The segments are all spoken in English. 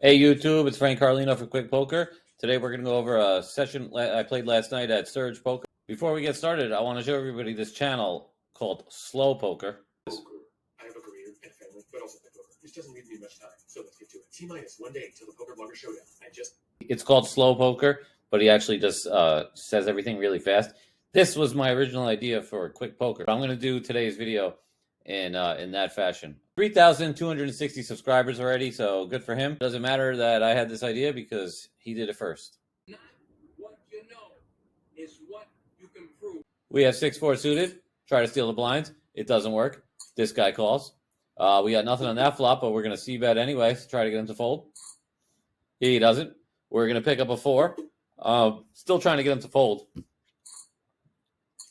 Hey YouTube, it's Frank Carlino for Quick Poker. Today we're going to go over a session I played last night at SlowPoker. Before we get started, I want to show everybody this channel called SlowPoker. I have a career and a family, but also play poker. This doesn't leave me much time, so let's get to it. T-minus 1 day till the Poker Blogger Showdown. It's called SlowPoker, but he actually just says everything really fast. This was my original idea for Quick Poker. I'm going to do today's video in that fashion. 3,260 subscribers already, so good for him. Doesn't matter that I had this idea because he did it first. Not what you know is what you can prove. We have 6-4 suited. Try to steal the blinds. It doesn't work. This guy calls. We got nothing on that flop, but we're going to c-bet anyway. Try to get him to fold. He doesn't. We're going to pick up a 4. Still trying to get him to fold.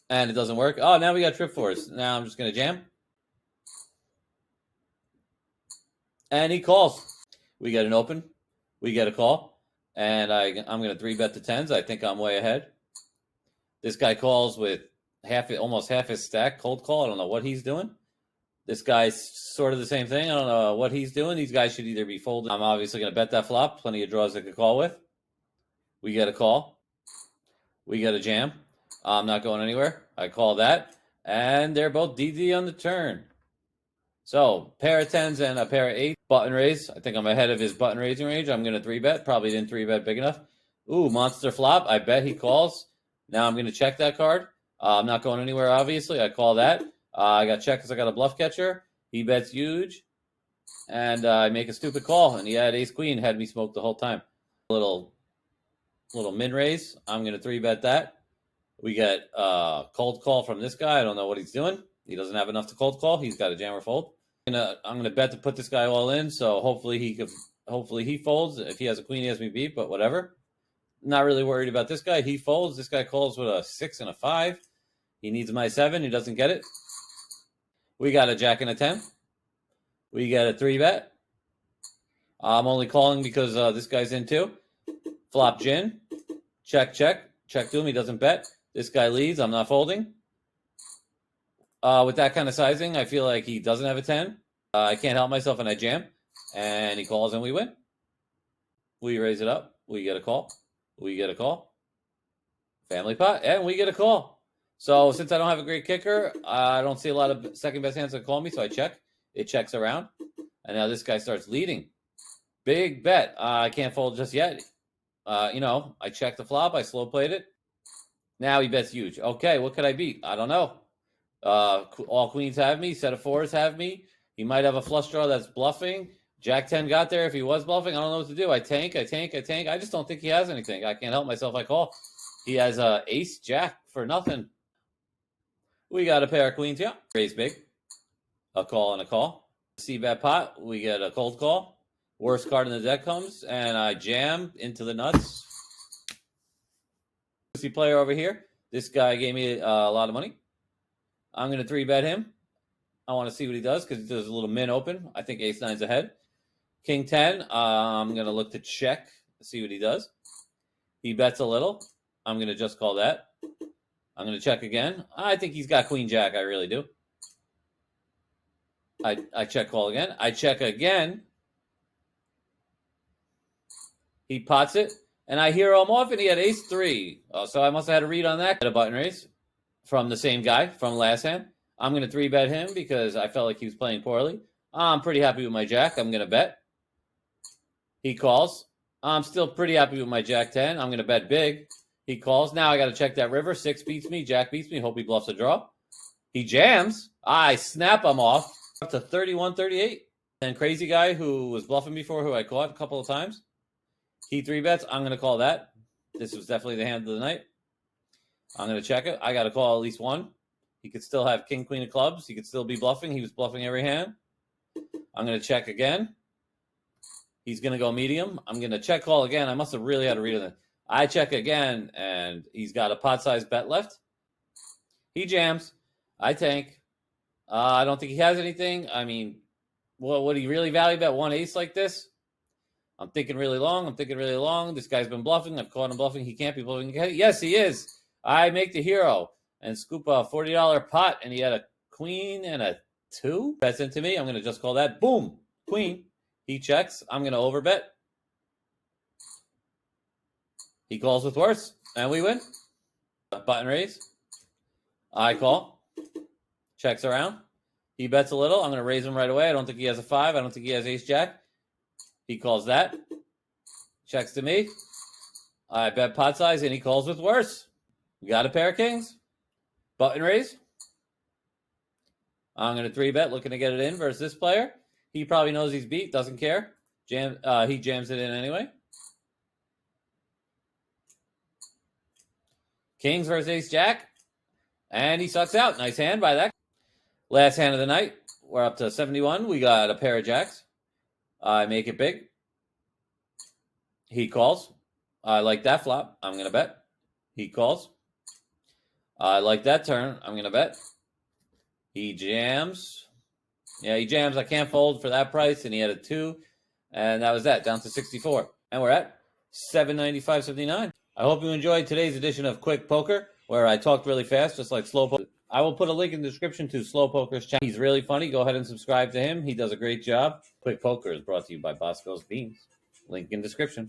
And it doesn't work. Oh, now we got trip 4s. Now I'm just going to jam. And he calls. We get an open. We get a call. And I'm going to 3-bet the 10s. I think I'm way ahead. This guy calls with almost half his stack. Cold call. I don't know what he's doing. This guy's sort of the same thing. I don't know what he's doing. These guys should either be folded. I'm obviously going to bet that flop. Plenty of draws I could call with. We get a call. We get a jam. I'm not going anywhere. I call that. And they're both DD on the turn. So, pair of 10s and a pair of 8s. Button raise. I think I'm ahead of his button raising range. I'm going to 3-bet. Probably didn't 3-bet big enough. Ooh, monster flop. I bet he calls. Now I'm going to check that card. I'm not going anywhere, obviously. I call that. I got checked because I got a bluff catcher. He bets huge. And I make a stupid call. And he had ace-queen. Had me smoked the whole time. Little min raise. I'm going to 3-bet that. We get a cold call from this guy. I don't know what he's doing. He doesn't have enough to cold call. He's got a jam or fold. I'm gonna bet to put this guy all in. So hopefully he folds. If he has a queen, he has me beat. But whatever. Not really worried about this guy. He folds. This guy calls with a 6 and a 5. He needs my 7. He doesn't get it. We got a jack and a 10. We get a 3-bet. I'm only calling because this guy's in too. Flop gin. Check, check. Check to him. He doesn't bet. This guy leads. I'm not folding. With that kind of sizing, I feel like he doesn't have a 10. I can't help myself and I jam. And he calls and we win. We raise it up. We get a call. We get a call. Family pot. And we get a call. So since I don't have a great kicker, I don't see a lot of second best hands that call me. So I check. It checks around. And now this guy starts leading. Big bet. I can't fold just yet. I checked the flop. I slow played it. Now he bets huge. Okay, what could I beat? I don't know. All queens have me. Set of 4s have me. He might have a flush draw that's bluffing. Jack 10 got there if he was bluffing. I don't know what to do. I tank. I just don't think he has anything. I can't help myself. I call. He has ace jack for nothing. We got a pair of queens. Yeah. Raise big. A call and a call. C-bet pot. We get a cold call. Worst card in the deck comes. And I jam into the nuts. See player over here. This guy gave me a lot of money. I'm going to 3-bet him. I want to see what he does because he does a little min open. I think ace-9's ahead. King 10, I'm going to look to check, see what he does. He bets a little. I'm going to just call that. I'm going to check again. I think he's got queen-jack. I really do. I check call again. I check again. He pots it. And I hero him off, and he had ace-3. So I must have had a read on that. A button raise from the same guy from last hand. I'm going to 3-bet him because I felt like he was playing poorly. I'm pretty happy with my jack. I'm going to bet. He calls. I'm still pretty happy with my jack 10. I'm going to bet big. He calls. Now I got to check that river. 6 beats me. Jack beats me. Hope he bluffs a draw. He jams. I snap him off up to 31-38. And crazy guy who was bluffing before, who I caught a couple of times. He 3-bets. I'm going to call that. This was definitely the hand of the night. I'm going to check it. I got to call at least one. He could still have king, queen of clubs. He could still be bluffing. He was bluffing every hand. I'm going to check again. He's going to go medium. I'm going to check call again. I must have really had a read on it. I check again, and he's got a pot-sized bet left. He jams. I tank. I don't think he has anything. I mean, would he really value bet one ace like this? I'm thinking really long. This guy's been bluffing. I've caught him bluffing. He can't be bluffing. Yes, he is. I make the hero and scoop a $40 pot, and he had a queen and a 2. Bets into me. I'm going to just call that. Boom. Queen. He checks. I'm going to overbet. He calls with worse, and we win. Button raise. I call. Checks around. He bets a little. I'm going to raise him right away. I don't think he has a 5. I don't think he has ace-jack. He calls that. Checks to me. I bet pot size, and he calls with worse. We got a pair of kings. Button raise. I'm going to 3-bet, looking to get it in versus this player. He probably knows he's beat, doesn't care. He jams it in anyway. Kings versus ace-jack. And he sucks out. Nice hand by that. Last hand of the night. We're up to 71. We got a pair of jacks. I make it big. He calls. I like that flop. I'm going to bet. He calls. I like that turn. I'm going to bet. He jams. Yeah, he jams. I can't fold for that price. And he had a 2. And that was that. Down to 64. And we're at 795.79. I hope you enjoyed today's edition of Quick Poker, where I talked really fast, just like SlowPoker. I will put a link in the description to SlowPoker's channel. He's really funny. Go ahead and subscribe to him. He does a great job. Quick Poker is brought to you by Bosco's Beans. Link in description.